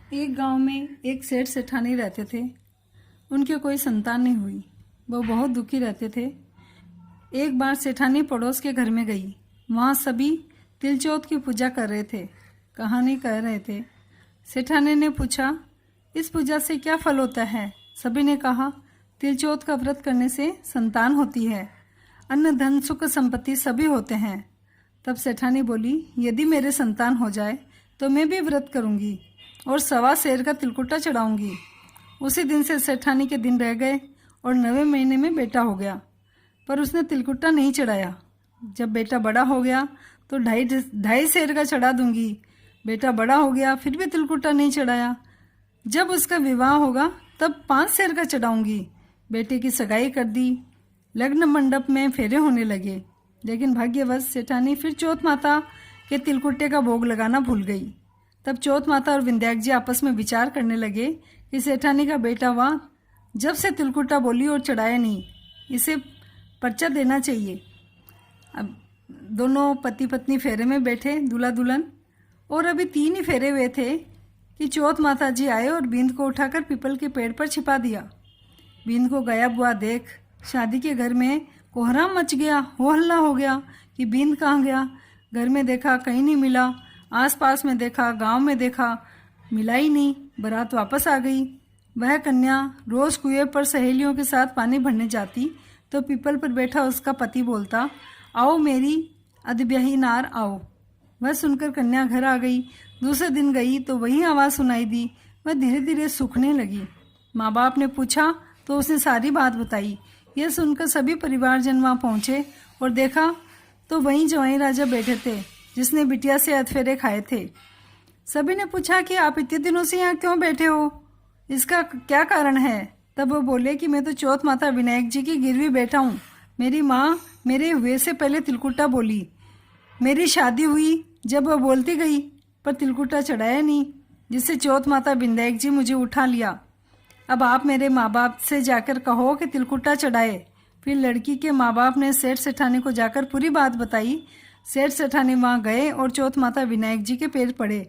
एक गांव में एक सेठ सेठानी रहते थे। उनके कोई संतान नहीं हुई। वो बहुत दुखी रहते थे। एक बार सेठानी पड़ोस के घर में गई। वहाँ सभी तिलचौथ की पूजा कर रहे थे, कहानी कह रहे थे। सेठानी ने पूछा, इस पूजा से क्या फल होता है? सभी ने कहा, तिलचौथ का व्रत करने से संतान होती है, अन्न धन सुख संपत्ति सभी होते हैं। तब सेठानी बोली, यदि मेरे संतान हो जाए तो मैं भी व्रत करूंगी और 1.25 सेर का तिलकुटा चढ़ाऊंगी। उसी दिन से सेठानी के दिन रह गए और 9वें महीने में बेटा हो गया, पर उसने तिलकुटा नहीं चढ़ाया। जब बेटा बड़ा हो गया तो 2.5 सेर का चढ़ा दूंगी। बेटा बड़ा हो गया, फिर भी तिलकुटा नहीं चढ़ाया। जब उसका विवाह होगा तब 5 सेर का चढ़ाऊंगी। बेटे की सगाई कर दी। लग्न मंडप में फेरे होने लगे, लेकिन भाग्यवश सेठानी फिर चौथ माता के तिलकुटे का भोग लगाना भूल गई। तब चौथ माता और विंध्याक जी आपस में विचार करने लगे कि सेठानी का बेटा हुआ, जब से तिलकुटा बोली और चढ़ाया नहीं, इसे पर्चा देना चाहिए। अब दोनों पति पत्नी फेरे में बैठे, दूल्हा दुल्हन, और अभी 3 ही फेरे हुए थे कि चौथ माता जी आए और बींद को उठाकर पीपल के पेड़ पर छिपा दिया। बींद को गायब हुआ देख शादी के घर में कोहराम मच गया, हो हल्ला हो गया कि बींद कहाँ गया। घर में देखा, कहीं नहीं मिला। आसपास में देखा, गांव में देखा, मिला ही नहीं। बारात वापस आ गई। वह कन्या रोज कुएं पर सहेलियों के साथ पानी भरने जाती तो पीपल पर बैठा उसका पति बोलता, आओ मेरी अधब्याही नार आओ। वह सुनकर कन्या घर आ गई। दूसरे दिन गई तो वही आवाज़ सुनाई दी। वह धीरे धीरे सूखने लगी। माँ बाप ने पूछा तो उसने सारी बात बताई। यह सुनकर सभी परिवारजन वहाँ पहुँचे और देखा तो वहीं जवाई राजा बैठे थे, जिसने बिटिया से अधफेरे खाए थे। सभी ने पूछा कि आप इतने दिनों से यहाँ क्यों बैठे हो, इसका क्या कारण है? तब वो बोले कि मैं तो चौथ माता विनायक जी की गिरवी बैठा हूँ। मेरी माँ मेरे हुए से पहले तिलकुटा बोली। मेरी शादी हुई जब वह बोलती गई, पर तिलकुटा चढ़ाया नहीं, जिससे चौथ माता विनायक जी मुझे उठा लिया। अब आप मेरे माँ बाप से जाकर कहो कि तिलकुटा चढ़ाए। फिर लड़की के माँ बाप ने सेठ सेठानी को जाकर पूरी बात बताई। सेठ सेठानी वहाँ गए और चौथ माता विनायक जी के पैर पड़े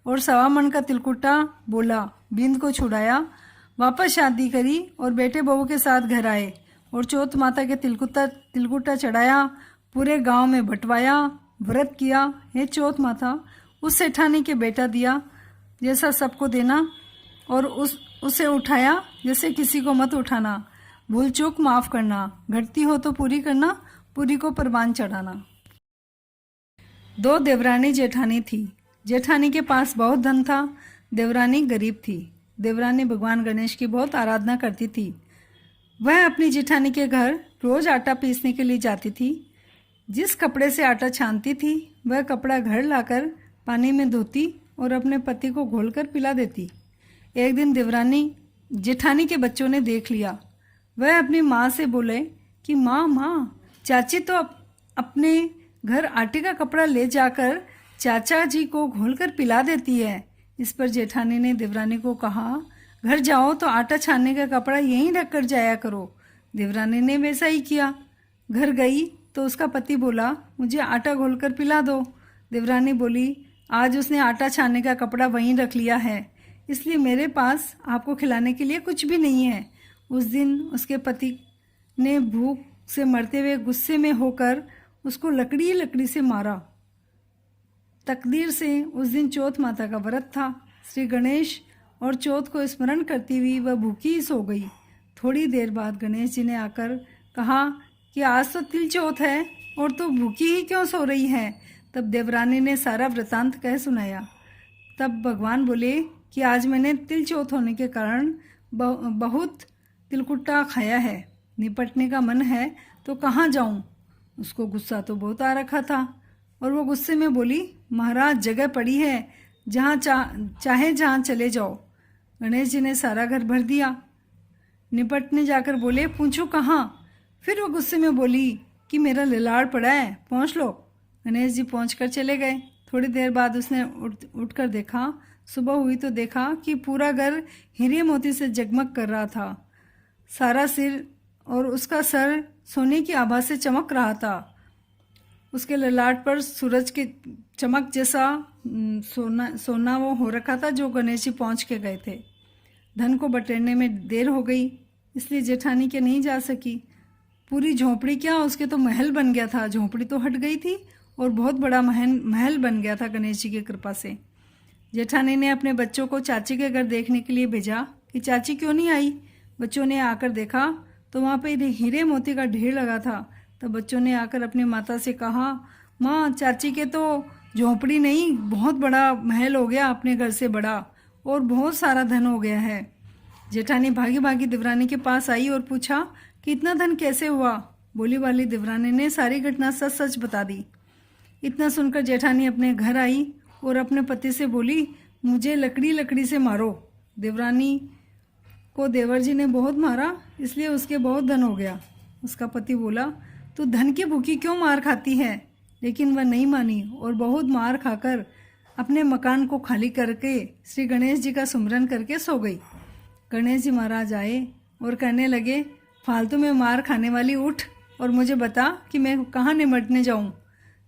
और 1.25 मन का तिलकुटा बोला, बींद को छुड़ाया, वापस शादी करी और बेटे बहू के साथ घर आए और चौथ माता के तिलकुटा चढ़ाया, पूरे गांव में बंटवाया, व्रत किया। हे चौथ माता, उस सेठानी के बेटा दिया जैसा सबको देना, और उसे उठाया जैसे किसी को मत उठाना। भूल चूक माफ करना, घटती हो तो पूरी करना, पूरी को परवान चढ़ाना। 2 देवरानी जेठानी थी। जेठानी के पास बहुत धन था, देवरानी गरीब थी। देवरानी भगवान गणेश की बहुत आराधना करती थी। वह अपनी जेठानी के घर रोज आटा पीसने के लिए जाती थी। जिस कपड़े से आटा छानती थी, वह कपड़ा घर लाकर पानी में धोती और अपने पति को घोलकर पिला देती। एक दिन देवरानी जेठानी के बच्चों ने देख लिया। वह अपनी माँ से बोले कि माँ, चाची तो अपने घर आटे का कपड़ा ले जाकर चाचा जी को घोलकर पिला देती है। इस पर जेठानी ने देवरानी को कहा, घर जाओ तो आटा छानने का कपड़ा यहीं रख कर जाया करो। देवरानी ने वैसा ही किया। घर गई तो उसका पति बोला, मुझे आटा घोलकर पिला दो। देवरानी बोली, आज उसने आटा छानने का कपड़ा वहीं रख लिया है, इसलिए मेरे पास आपको खिलाने के लिए कुछ भी नहीं है। उस दिन उसके पति ने भूख से मरते हुए गुस्से में होकर उसको लकड़ी से मारा। तकदीर से उस दिन चौथ माता का व्रत था। श्री गणेश और चौथ को स्मरण करती हुई वह भूखी ही सो गई। थोड़ी देर बाद गणेश जी ने आकर कहा कि आज तो तिल चौथ है और तू भूखी ही क्यों सो रही है? तब देवरानी ने सारा वृतांत कह सुनाया। तब भगवान बोले कि आज मैंने तिल चौथ होने के कारण बहुत तिलकुटा खाया है, निपटने का मन है तो कहाँ जाऊं? उसको गुस्सा तो बहुत आ रखा था और वो गुस्से में बोली, महाराज जगह पड़ी है, जहाँ चाहे जहाँ चले जाओ। गणेश जी ने सारा घर भर दिया। निपटने जाकर बोले, पूछो कहाँ? फिर वो गुस्से में बोली कि मेरा लिलाड़ पड़ा है, पहुँच लो। गणेश जी पहुँच कर चले गए। थोड़ी देर बाद उसने उठकर देखा। सुबह हुई तो देखा कि पूरा घर हीरे मोती से जगमग कर रहा था। सारा सिर और उसका सर सोने की आभा से चमक रहा था। उसके ललाट पर सूरज के चमक जैसा सोना वो हो रखा था, जो गणेश जी पहुँच के गए थे। धन को बटेरने में देर हो गई, इसलिए जेठानी के नहीं जा सकी। पूरी झोंपड़ी क्या, उसके तो महल बन गया था। झोंपड़ी तो हट गई थी और बहुत बड़ा महल बन गया था गणेश जी की कृपा से। जेठानी ने अपने बच्चों को चाची के घर देखने के लिए भेजा कि चाची क्यों नहीं आई। बच्चों ने आकर देखा तो वहाँ पे हीरे मोती का ढेर लगा था। तब बच्चों ने आकर अपनी माता से कहा, माँ, चाची के तो झोंपड़ी नहीं, बहुत बड़ा महल हो गया अपने घर से बड़ा, और बहुत सारा धन हो गया है। जेठानी भागी भागी देवरानी के पास आई और पूछा कि इतना धन कैसे हुआ। बोली वाली देवरानी ने सारी घटना सच सच बता दी। इतना सुनकर जेठानी अपने घर आई और अपने पति से बोली, मुझे लकड़ी लकड़ी से मारो। देवरानी को देवर जी ने बहुत मारा, इसलिए उसके बहुत धन हो गया। उसका पति बोला, तू धन की भूखी क्यों मार खाती है। लेकिन वह नहीं मानी और बहुत मार खाकर अपने मकान को खाली करके श्री गणेश जी का सुमिरन करके सो गई। गणेश जी महाराज आए और कहने लगे, फालतू में मार खाने वाली, उठ और मुझे बता कि मैं कहाँ निमटने जाऊँ।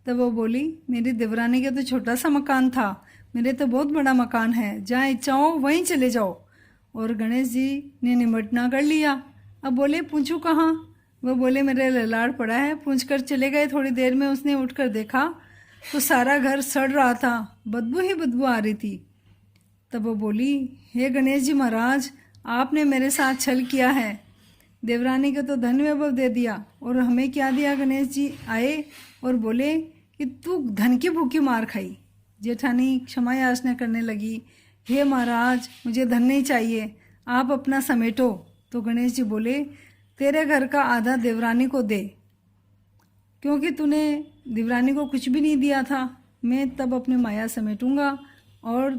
तब वो बोली, मेरी देवरानी का तो छोटा सा मकान था, मेरे तो बहुत बड़ा मकान है, जहाँ इच्छा हो वहीं चले जाओ। और गणेश जी ने निमटना कर लिया। अब बोले, पूछूं कहाँ। वो बोले, मेरे ललाट पड़ा है। पूछ कर चले गए। थोड़ी देर में उसने उठकर देखा तो सारा घर सड़ रहा था, बदबू ही बदबू आ रही थी। तब वो बोली, हे गणेश जी महाराज, आपने मेरे साथ छल किया है। देवरानी को तो धन वैभव दे दिया और हमें क्या दिया। गणेश जी आए और बोले कि तू धन की भूखी मार खाई। जेठानी क्षमा याचना करने लगी, हे महाराज, मुझे धन नहीं चाहिए, आप अपना समेटो। तो गणेश जी बोले, तेरे घर का आधा देवरानी को दे, क्योंकि तूने देवरानी को कुछ भी नहीं दिया था। मैं तब अपनी माया समेटूंगा और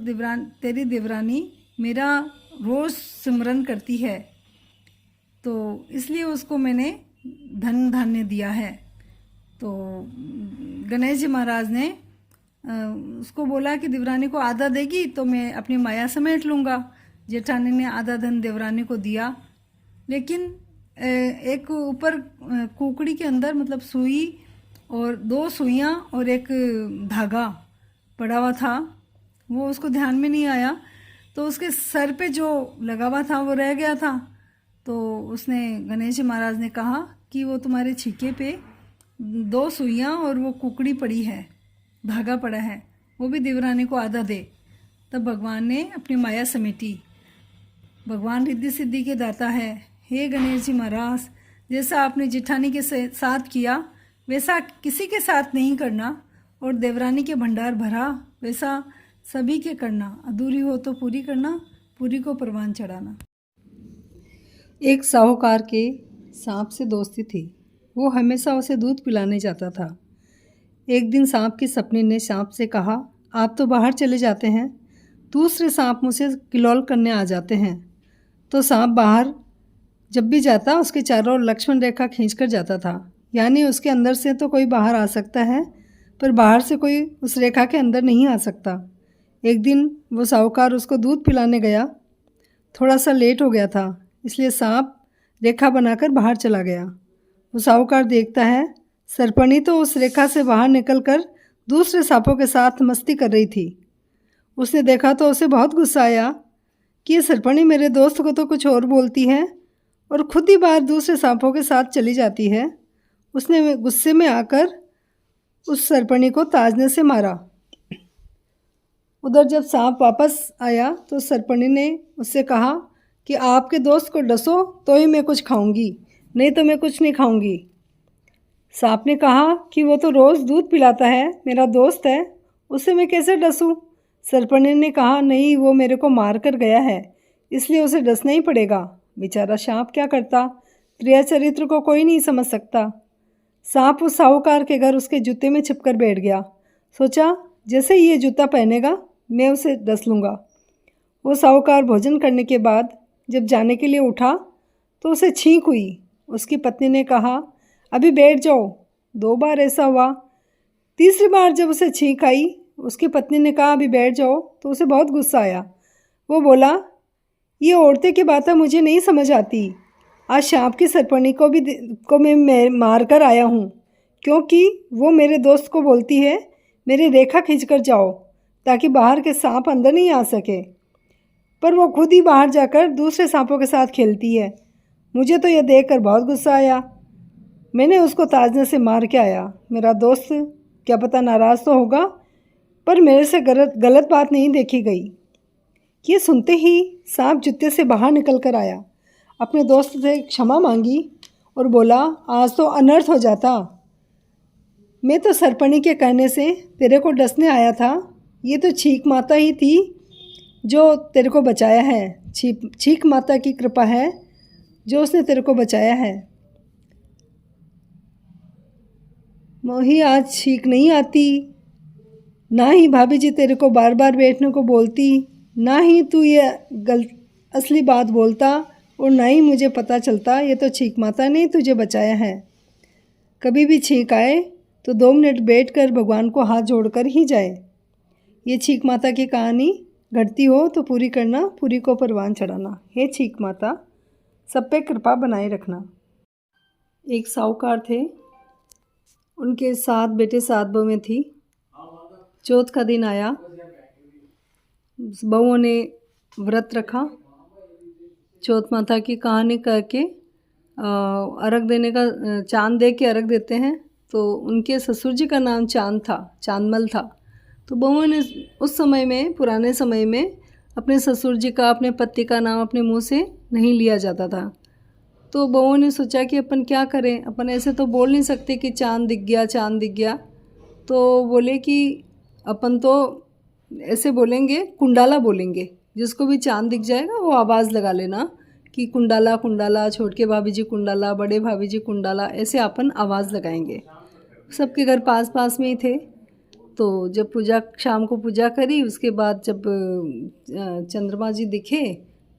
तेरी देवरानी मेरा रोज़ सिमरन करती है, तो इसलिए उसको मैंने धन धान्य दिया है। तो गणेश जी महाराज ने उसको बोला कि देवरानी को आधा देगी तो मैं अपनी माया समेट लूँगा। जेठानी ने आधा धन देवरानी को दिया, लेकिन एक ऊपर कुकड़ी के अंदर मतलब सुई और 2 सुइयाँ और एक धागा पड़ा हुआ था, वो उसको ध्यान में नहीं आया। तो उसके सर पे जो लगा हुआ था वो रह गया था। तो उसने गणेश जी महाराज ने कहा कि वो तुम्हारे छीके पे 2 सुइयाँ और वो कुकड़ी पड़ी है, धागा पड़ा है, वो भी देवरानी को आधा दे। तब भगवान ने अपनी माया समेटी। भगवान रिद्धि सिद्धि के दाता है। हे गणेश जी महाराज, जैसा आपने जेठानी के साथ किया वैसा किसी के साथ नहीं करना, और देवरानी के भंडार भरा वैसा सभी के करना। अधूरी हो तो पूरी करना, पूरी को परवान चढ़ाना। एक साहूकार के सांप से दोस्ती थी। वो हमेशा उसे दूध पिलाने जाता था। एक दिन सांप की सपनी ने सांप से कहा, आप तो बाहर चले जाते हैं, दूसरे सांप मुझसे किलोल करने आ जाते हैं। तो सांप बाहर जब भी जाता उसके चारों ओर लक्ष्मण रेखा खींचकर जाता था, यानी उसके अंदर से तो कोई बाहर आ सकता है, पर बाहर से कोई उस रेखा के अंदर नहीं आ सकता। एक दिन वो साहूकार उसको दूध पिलाने गया। थोड़ा सा लेट हो गया था, इसलिए सांप रेखा बनाकर बाहर चला गया। वो साहूकार देखता है सरपणी तो उस रेखा से बाहर निकलकर दूसरे सांपों के साथ मस्ती कर रही थी। उसने देखा तो उसे बहुत गुस्सा आया कि ये सरपणी मेरे दोस्त को तो कुछ और बोलती है और खुद ही बाहर दूसरे सांपों के साथ चली जाती है। उसने गुस्से में आकर उस सरपणी को ताजने से मारा। उधर जब सांप वापस आया तो सरपणी ने उससे कहा कि आपके दोस्त को डसो तो ही मैं कुछ खाऊंगी, नहीं तो मैं कुछ नहीं खाऊंगी। सांप ने कहा कि वो तो रोज़ दूध पिलाता है, मेरा दोस्त है, उसे मैं कैसे डसूं। सरपणी ने कहा, नहीं, वो मेरे को मार कर गया है, इसलिए उसे डसना ही पड़ेगा। बेचारा सांप क्या करता, प्रिय चरित्र को कोई नहीं समझ सकता। सांप उस साहूकार के घर उसके जूते में छिपकर बैठ गया। सोचा जैसे ही ये जूता पहनेगा मैं उसे डस लूँगा। वो साहूकार भोजन करने के बाद जब जाने के लिए उठा तो उसे छींक हुई। उसकी पत्नी ने कहा, अभी बैठ जाओ। 2 बार ऐसा हुआ। तीसरी बार जब उसे छींक आई, उसकी पत्नी ने कहा, अभी बैठ जाओ, तो उसे बहुत गुस्सा आया। वो बोला, ये औरतें की बातें मुझे नहीं समझ आती। आज सांप की सरपणी को मैं मार कर आया हूँ, क्योंकि वो मेरे दोस्त को बोलती है मेरी रेखा खींचकर जाओ ताकि बाहर के सांप अंदर नहीं आ सके, पर वो खुद ही बाहर जाकर दूसरे सांपों के साथ खेलती है। मुझे तो यह देखकर बहुत गुस्सा आया। मैंने उसको ताजने से मार के आया। मेरा दोस्त क्या पता नाराज़ तो होगा, पर मेरे से गलत बात नहीं देखी गई। ये सुनते ही सांप जूते से बाहर निकल कर आया, अपने दोस्त से क्षमा मांगी और बोला आज तो अनर्थ हो जाता। मैं तो सरपणी के कहने से तेरे को डसने आया था। ये तो छीक माता ही थी जो तेरे को बचाया है। छीक माता की कृपा है जो उसने तेरे को बचाया है। मोही आज छीक नहीं आती, ना ही भाभी जी तेरे को बार बार बैठने को बोलती, ना ही तू ये असली बात बोलता और ना ही मुझे पता चलता। ये तो छीक माता ने तुझे बचाया है। कभी भी छीक आए तो 2 मिनट बैठकर भगवान को हाथ जोड़कर ही जाए। ये छीक माता की कहानी घटती हो तो पूरी करना, पूरी को परवान चढ़ाना। हे छीक माता, सब पे कृपा बनाए रखना। एक साहूकार थे, उनके 7 बेटे 7 बहुएं थी। चौथ का दिन आया, बहुओं ने व्रत रखा। चौथ माता की कहानी करके अर्घ देने का, चांद दे के अर्घ देते हैं। तो उनके ससुर जी का नाम चांद था, चांदमल था। तो बहुओं ने उस समय में, पुराने समय में, अपने ससुर जी का, अपने पति का नाम अपने मुंह से नहीं लिया जाता था। तो बहुओं ने सोचा कि अपन क्या करें, अपन ऐसे तो बोल नहीं सकते कि चांद दिख गया, चांद दिख गया। तो बोले कि अपन तो ऐसे बोलेंगे, कुंडाला बोलेंगे। जिसको भी चांद दिख जाएगा वो आवाज़ लगा लेना कि कुंडाला कुंडाला, छोटे भाभी जी कुंडाला, बड़े भाभी जी कुंडाला, ऐसे अपन आवाज़ लगाएंगे। सबके घर पास पास में ही थे। तो जब पूजा, शाम को पूजा करी, उसके बाद जब चंद्रमा जी दिखे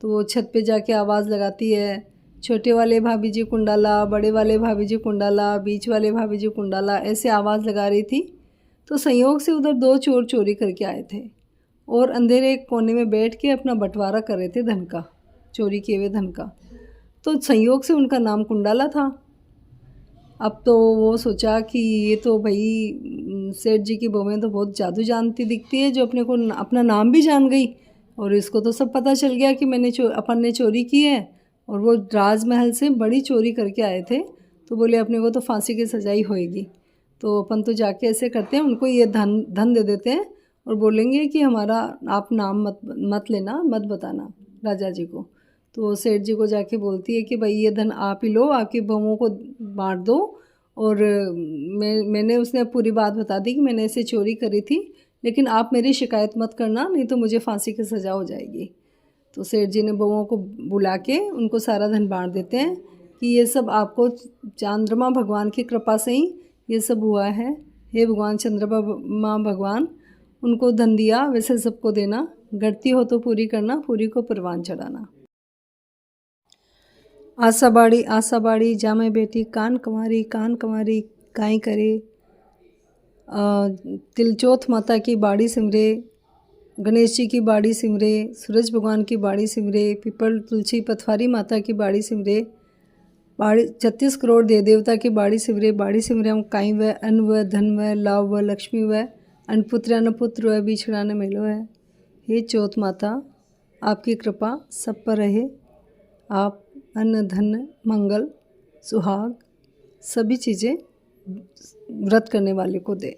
तो वो छत पे जाके आवाज़ लगाती है, छोटे वाले भाभी जी कुंडाला, बड़े वाले भाभी जी कुंडाला, बीच वाले भाभी जी कुंडाला, ऐसे आवाज़ लगा रही थी। तो संयोग से उधर 2 चोर चोरी करके आए थे और अंधेरे एक कोने में बैठ के अपना बंटवारा कर रहे थे धन का, चोरी किए हुए धन का। तो संयोग से उनका नाम कुंडाला था। अब तो वो सोचा कि ये तो भाई सेठ जी की बहुएं तो बहुत जादू जानती दिखती है, जो अपने को अपना नाम भी जान गई, और इसको तो सब पता चल गया कि अपन ने चोरी की है, और वो राजमहल से बड़ी चोरी करके आए थे। तो बोले अपने को तो फांसी की सजाई होएगी। तो अपन तो जाके ऐसे करते हैं, उनको ये धन दे देते हैं और बोलेंगे कि हमारा आप नाम मत लेना, मत बताना राजा जी को। तो सेठ जी को जाके बोलती है कि भाई ये धन आप ही लो, आपकी बहुओं को बांट दो। और मैंने उसने पूरी बात बता दी कि मैंने ऐसे चोरी करी थी, लेकिन आप मेरी शिकायत मत करना, नहीं तो मुझे फांसी की सज़ा हो जाएगी। तो सेठ जी ने बहुओं को बुला के उनको सारा धन बांट देते हैं कि ये सब आपको चंद्रमा भगवान की कृपा से ही ये सब हुआ है। हे भगवान चंद्रमा भगवान, उनको धन दिया वैसे सबको देना, घटती हो तो पूरी करना, पूरी को परवान चढ़ाना। आशा बाड़ी जामे बेटी, कान कंवारी काई करे। तिलचौथ माता की बाड़ी सिमरे, गणेश जी की बाड़ी सिमरे, सूरज भगवान की बाड़ी सिमरे, पीपल तुलसी पथवारी माता की बाड़ी सिमरे, 36 करोड़ देवता की बाड़ी सिमरे हम काई व अन्न व धन व लाभ व लक्ष्मी व अनपुत्र अनपुत्र व बिछड़ा न मिलो है। हे चौथ माता, आपकी कृपा सब पर रहे। आप अन्न धन मंगल सुहाग सभी चीज़ें व्रत करने वाले को दे।